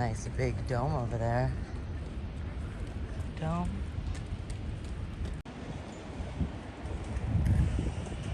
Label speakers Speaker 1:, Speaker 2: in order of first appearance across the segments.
Speaker 1: Nice big dome over there. Dome.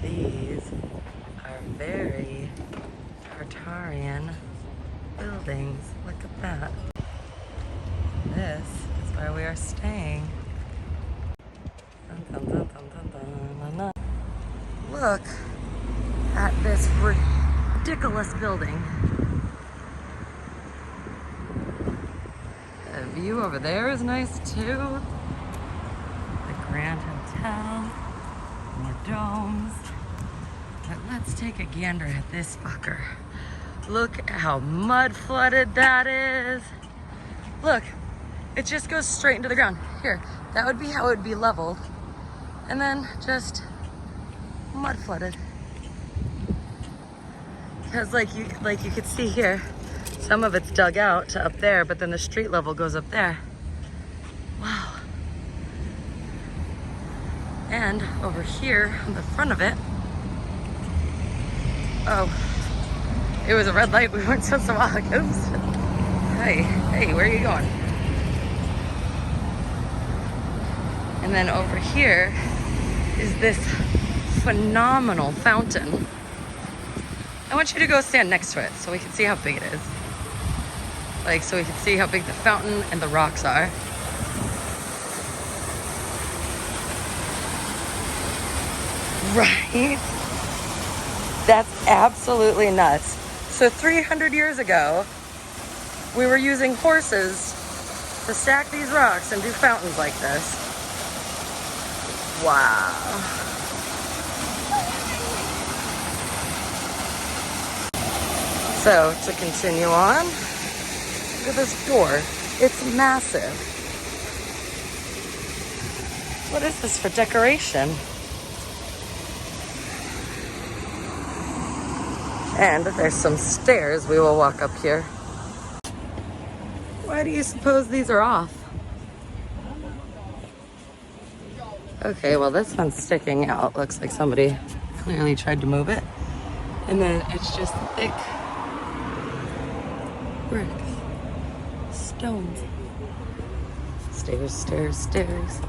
Speaker 1: These are very Tartarian buildings. Look at that. This is where we are staying. Dun, dun, dun, dun, dun, dun, dun, dun. Look at this ridiculous building. The view over there is nice too. The Grand Hotel, more domes. But let's take a gander at this fucker. Look at how mud flooded that is. Look, it just goes straight into the ground. Here, that would be how it would be leveled. And then just mud flooded. Because like you could see here, some of it's dug out to up there, but then the street level goes up there. Wow. And over here on the front of it, oh, it was a red light. We weren't supposed to walk. Oops. Hey, where are you going? And then over here is this phenomenal fountain. I want you to go stand next to it so we can see how big it is. Like, so we can see how big the fountain and the rocks are. Right? That's absolutely nuts. So 300 years ago, we were using horses to stack these rocks and do fountains like this. Wow. So to continue on, look at this door. It's massive. What is this for decoration? And there's some stairs. We will walk up here. Why do you suppose these are off? Okay, well this one's sticking out. Looks like somebody clearly tried to move it. And then it's just thick bricks, stones, stairs, stairs, stairs.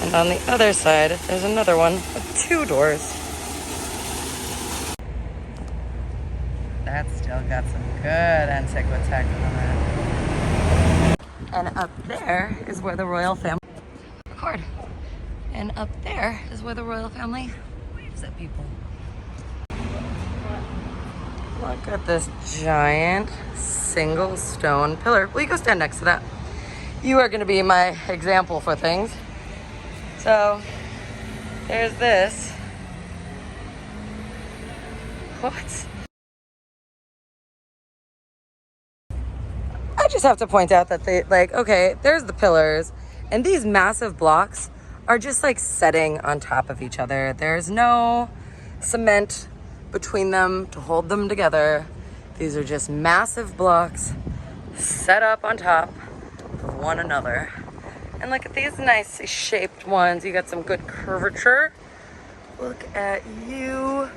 Speaker 1: And on the other side, there's another one with 2 doors. That's still got some good antiquitech on it. And up there is where the royal family record. And up there is where the royal family waves at people. Look at this giant single stone pillar. Will you go stand next to that? You are going to be my example for things. So, there's this. What? I just have to point out that they, like, okay, there's the pillars, and these massive blocks are just like setting on top of each other. There's no cement between them to hold them together. These are just massive blocks set up on top of one another. And look at these nice shaped ones. You got some good curvature. Look at you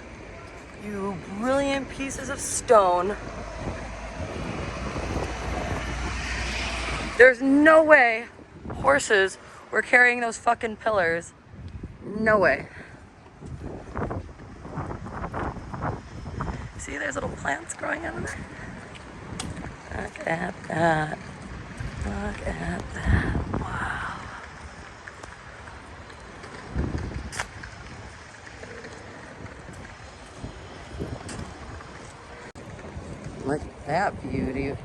Speaker 1: brilliant pieces of stone. There's no way horses were carrying those fucking pillars. No way. See, there's little plants growing out of there. Look at that. Look at that. Wow. Look at that beauty. The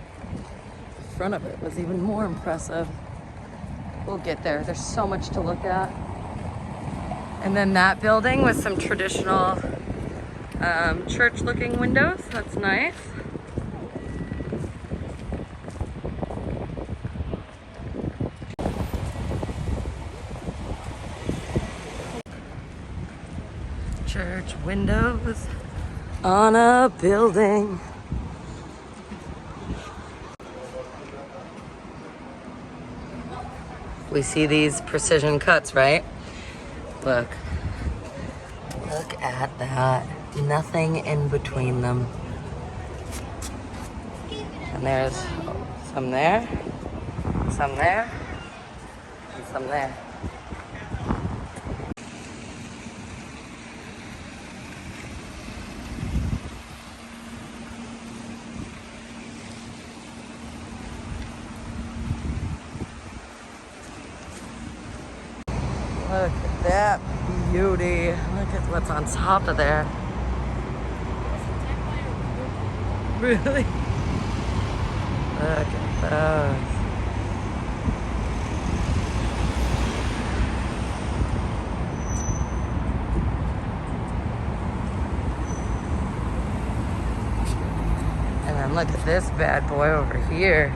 Speaker 1: front of it was even more impressive. We'll get there. There's so much to look at. And then that building with some traditional church-looking windows. That's nice. church windows on a building. We see these precision cuts, right? Look. Look at that. Nothing in between them. And there's some there, and some there. Look at that beauty. Look at what's on top of there. Really? Look at those. And then look at this bad boy over here.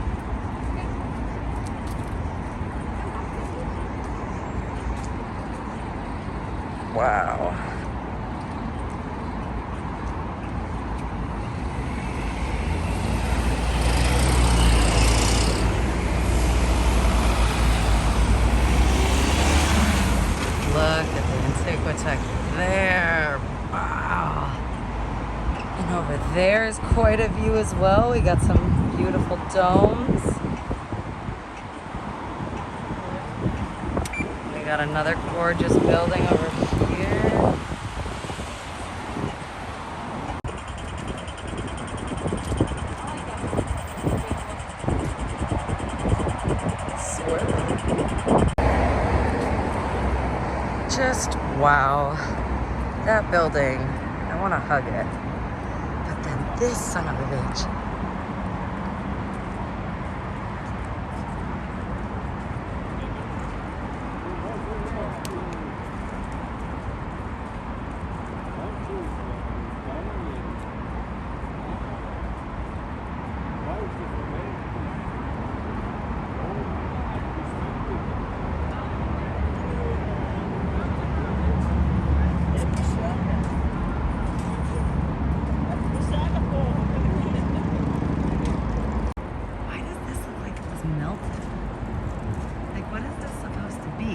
Speaker 1: Wow. Look at the Antiquitech there. Wow. And over there is quite a view as well. We got some beautiful domes. We got another gorgeous building over here. Just wow. That building, I want to hug it. But then this son of a bitch.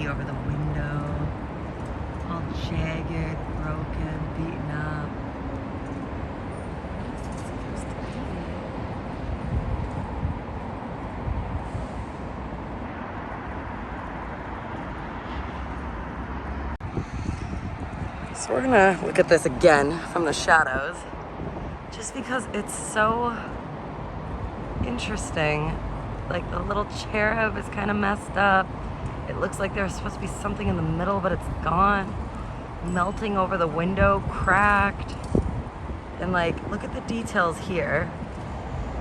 Speaker 1: Over the window, all jagged, broken, beaten up. So we're gonna look at this again from the shadows, just because it's so interesting. Like the little cherub is kind of messed up. It looks like there's supposed to be something in the middle, but it's gone. Melting over the window, cracked. And like, look at the details here.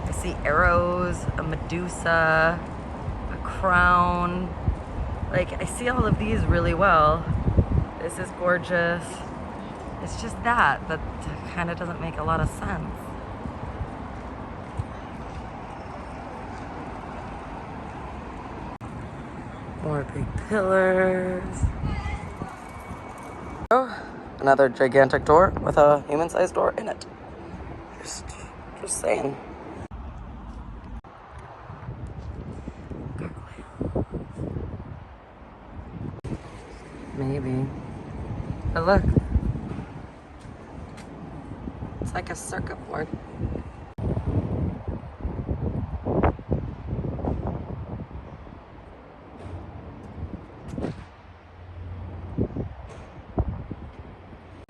Speaker 1: I see arrows, a Medusa, a crown. Like, I see all of these really well. This is gorgeous. It's just that kind of doesn't make a lot of sense. More big pillars. Oh, another gigantic door with a human-sized door in it. Just saying. Maybe. But look. It's like a circuit board.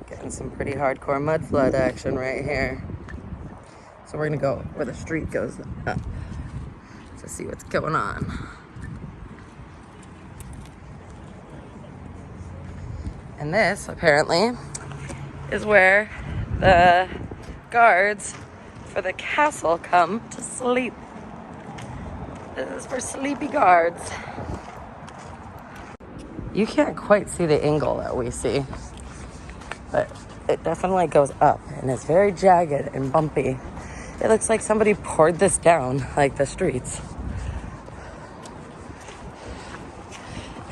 Speaker 1: Getting some pretty hardcore mud flood action right here. So we're gonna go where the street goes up to see what's going on. And this, apparently, is where the guards for the castle come to sleep. This is for sleepy guards. You can't quite see the angle that we see, but it definitely goes up and it's very jagged and bumpy. It looks like somebody poured this down, like the streets.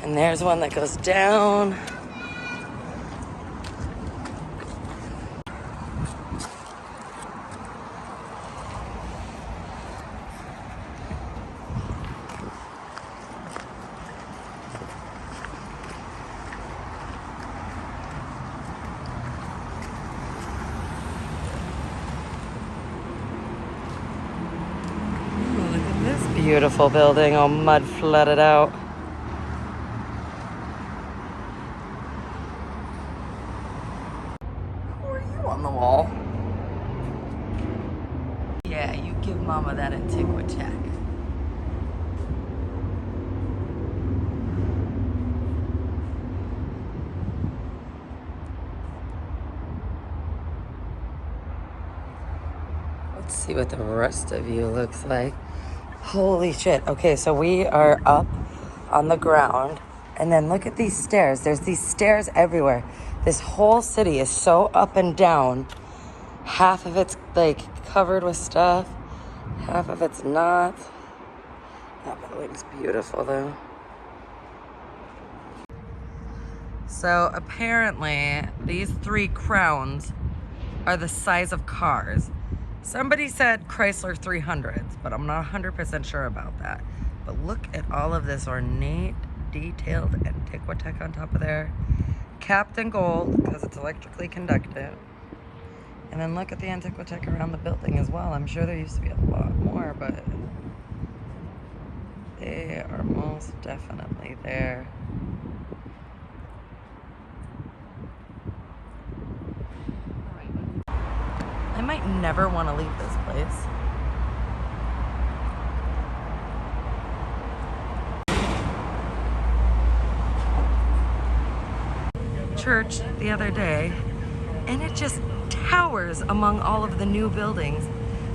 Speaker 1: And there's one that goes down. beautiful building, all mud flooded out. Who are you on the wall? Yeah, you give Mama that Antiquitech. Let's see what the rest of you looks like. Holy shit. Okay, so we are up on the ground, and then look at these stairs. There's these stairs everywhere. This whole city is so up and down. Half of it's like covered with stuff, half of it's not. That building's beautiful though. So apparently these 3 crowns are the size of cars. Somebody said Chrysler 300s, but I'm not 100% sure about that. But look at all of this ornate, detailed Antiquitech on top of there. Capped in gold because it's electrically conductive. And then look at the Antiquitech around the building as well. I'm sure there used to be a lot more, but they are most definitely there. I might never want to leave this place. Church the other day, and it just towers among all of the new buildings.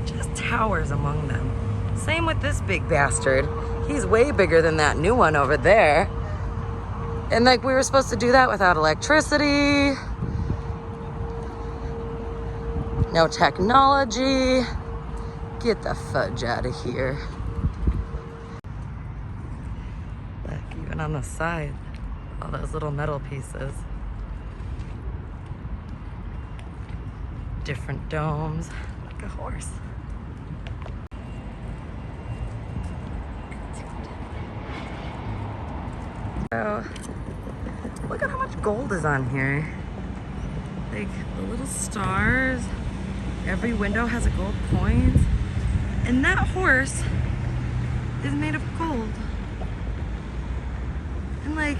Speaker 1: Just towers among them. Same with this big bastard. He's way bigger than that new one over there. And like we were supposed to do that without electricity. No technology. Get the fudge out of here. Look, even on the side, all those little metal pieces. Different domes. Like a horse. So, look at how much gold is on here. Like the little stars. Every window has a gold point. And that horse is made of gold. And like,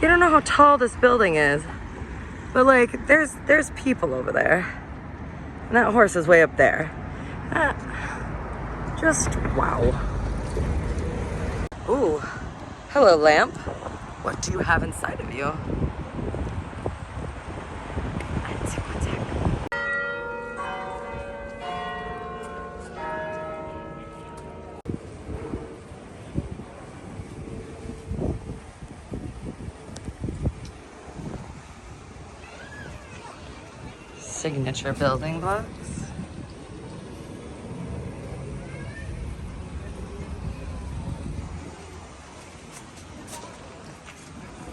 Speaker 1: you don't know how tall this building is, but like there's people over there. And that horse is way up there. Just wow. Ooh, hello lamp. What do you have inside of you? Signature building blocks.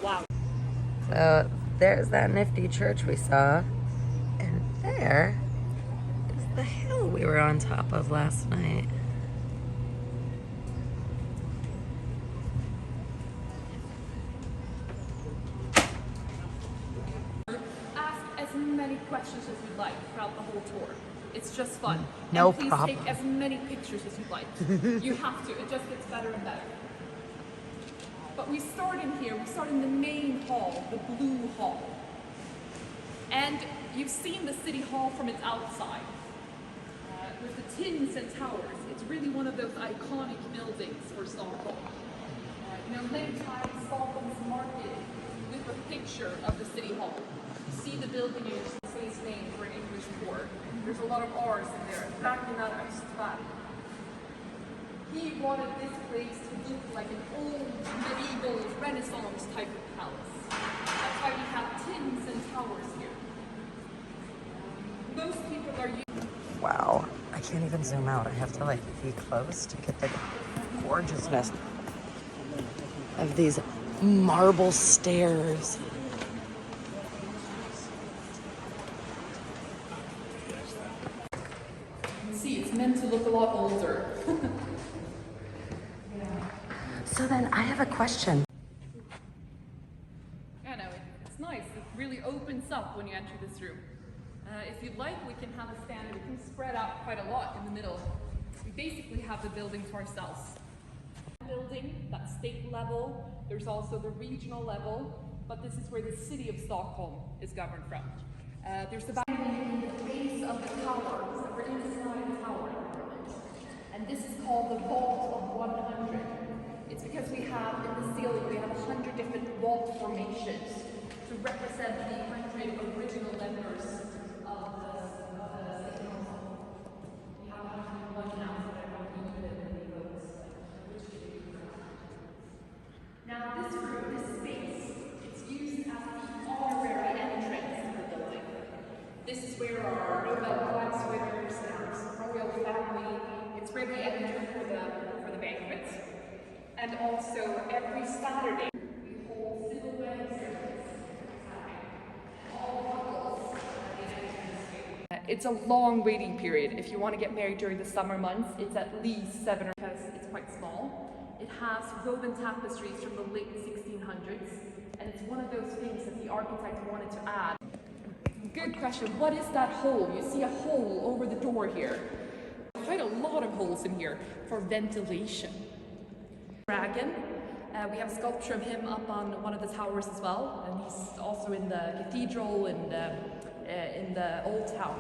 Speaker 1: Wow. So there's that nifty church we saw, and there is the hill we were on top of last night.
Speaker 2: Questions as you'd like throughout the whole tour. It's just fun.
Speaker 1: No
Speaker 2: and please
Speaker 1: problem.
Speaker 2: take as many pictures as you'd like. You have to. It just gets better and better. But we start in here. We start in the main hall, the Blue Hall. And you've seen the City Hall from its outside. With the tins and towers. It's really one of those iconic buildings for Stockholm. Many times Stockholm's marketed with a picture of the City Hall. You see the building and you say its name for an English word. There's a lot of R's in there. Ragnar Östberg. He wanted this place to look like an old medieval Renaissance type of palace. That's why we have tins and towers here. Most people are using.
Speaker 1: Wow, I can't even zoom out. I have to like be close to get the gorgeousness of these marble stairs.
Speaker 2: See, it's meant to look a lot older.
Speaker 1: So then I have a question.
Speaker 2: Yeah, no, it's nice. It really opens up when you enter this room. If you'd like, we can have a stand. We can spread out quite a lot in the middle. We basically have the building to ourselves. Building, that state level, there's also the regional level, but this is where the city of Stockholm is governed from. There's the base of the tower, so we're inside the tower. And this is called the Vault of 100. It's because we have, in the ceiling, we have 100 different vault formations to represent the 100 original members of the city council. We have 101 now, so they're not even in the votes. Now this room, this space, it's used as the honorary entrance of the building. This is where our Nobel Prize winners and our royal family, it's where they enter for the banquets. And also every Saturday we hold civil wedding ceremonies. It's a long waiting period. If you want to get married during the summer months, it's at least 7 or because it's quite small. It has woven tapestries from the late 1600s, and it's one of those things that the architect wanted to add. Good question. What is that hole? You see a hole over the door here. Quite a lot of holes in here for ventilation. Dragon. We have a sculpture of him up on one of the towers as well, and he's also in the cathedral and in the old town.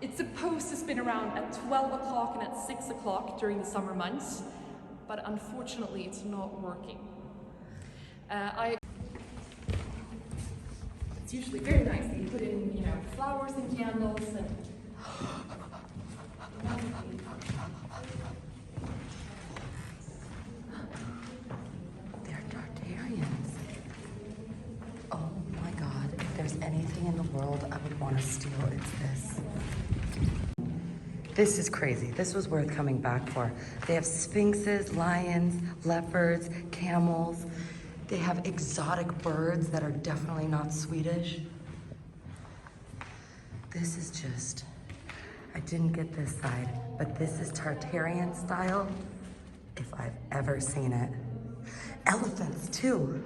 Speaker 2: It's supposed to spin around at 12 o'clock and at 6 o'clock during the summer months, but unfortunately it's not working. It's usually very nice that you put in, you know, flowers and candles and
Speaker 1: They're Tartarians. Oh my God, if there's anything in the world I would want to steal, it's this. This is crazy. This was worth coming back for. They have sphinxes, lions, leopards, camels. They have exotic birds that are definitely not Swedish. This is just, I didn't get this side, but this is Tartarian style if I've ever seen it. Elephants too.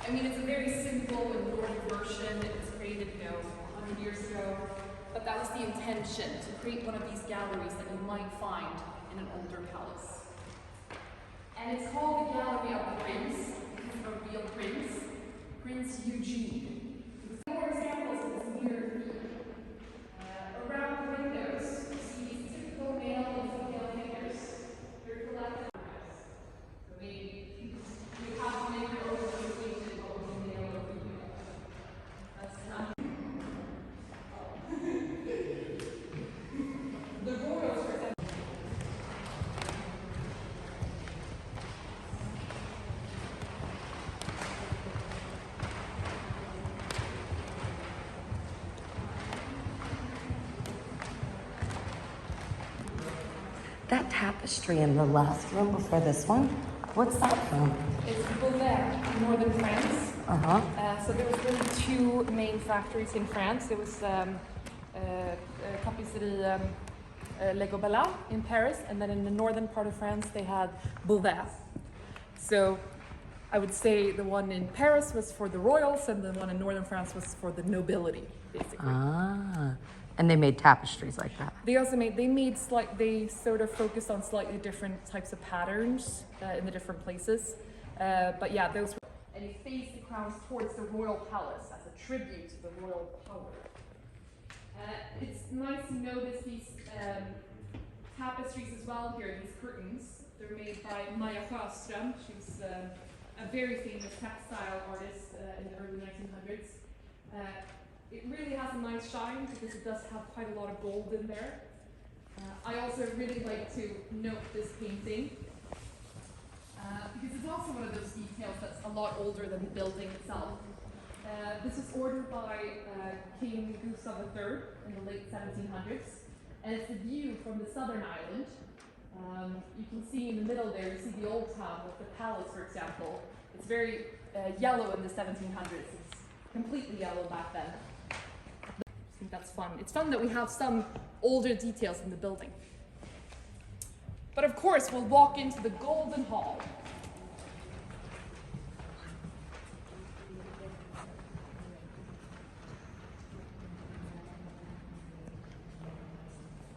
Speaker 2: I mean, it's a very simple and Nordic version. It was created, you know, 100 years ago. But that was the intention, to create one of these galleries that you might find in an older palace. And it's called the Gallery of the Prince, because of a real prince, Prince Eugene. More examples of this mirror theme. Around the windows, you see typical male and female figures. They're collected. So maybe you have to make your own distinction of male or female. That's not. The royals, for example.
Speaker 1: That tapestry in the last room before this one, what's that from?
Speaker 2: It's Beauvais, northern France. So there was really two main factories in France. There was Tapisserie Le Gobelin in Paris, and then in the northern part of France they had Beauvais. So I would say the one in Paris was for the royals, and the one in northern France was for the nobility, basically.
Speaker 1: Ah, and they made tapestries like that.
Speaker 2: They sort of focused on slightly different types of patterns in the different places. But yeah, those were, and it faced the crowns towards the royal palace as a tribute to the royal power. It's nice to notice these tapestries as well here, these curtains. They're made by Maja Sjöström. She was a very famous textile artist in the early 1900s. It really has a nice shine because it does have quite a lot of gold in there. I also really like to note this painting because it's also one of those details that's a lot older than the building itself. This was ordered by King Gustav III in the late 1700s, and it's the view from the southern island. You can see in the middle there, you see the old town with the palace, for example. It's very yellow in the 1700s. It's completely yellow back then. think that's fun. It's fun that we have some older details in the building. But of course, we'll walk into the Golden Hall.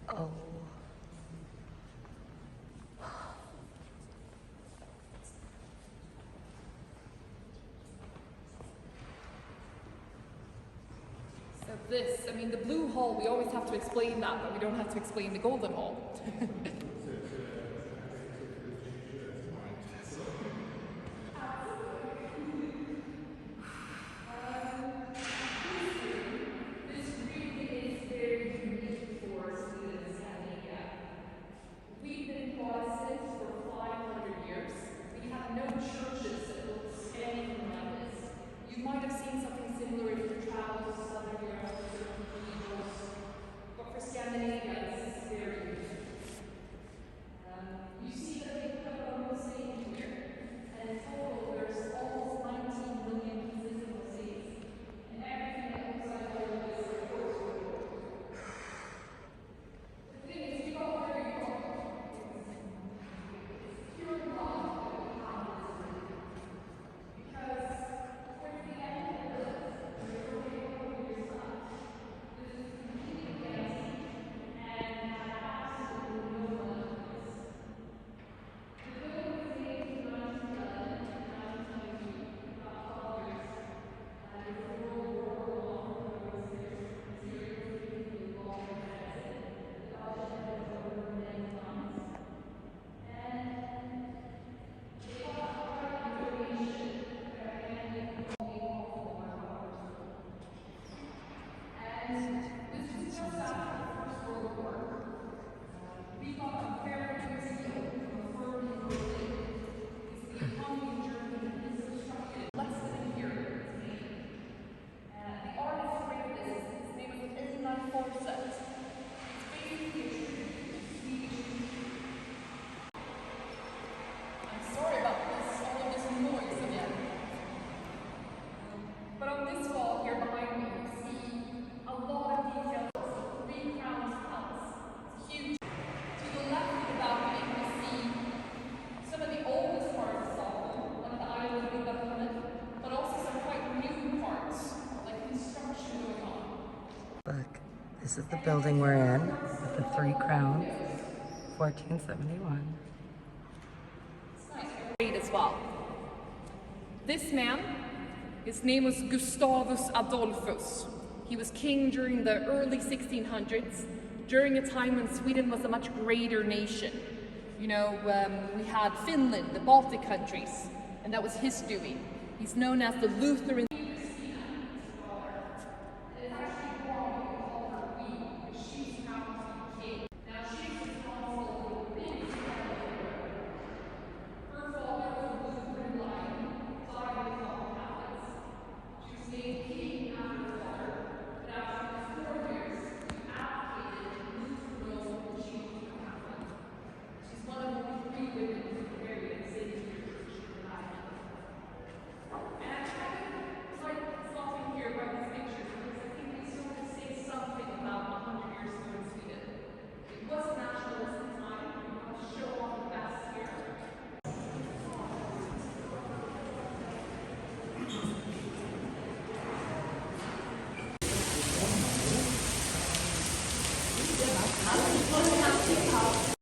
Speaker 1: Oh.
Speaker 2: So this, I mean, the Blue Hall, we always have to explain that, but we don't have to explain the Golden Hall.
Speaker 1: Look, this is the building we're in with the 3 crowns, 1471.
Speaker 2: Great as well. This man, his name was Gustavus Adolphus. He was king during the early 1600s, during a time when Sweden was a much greater nation. You know, we had Finland, the Baltic countries, and that was his doing. He's known as the Lutheran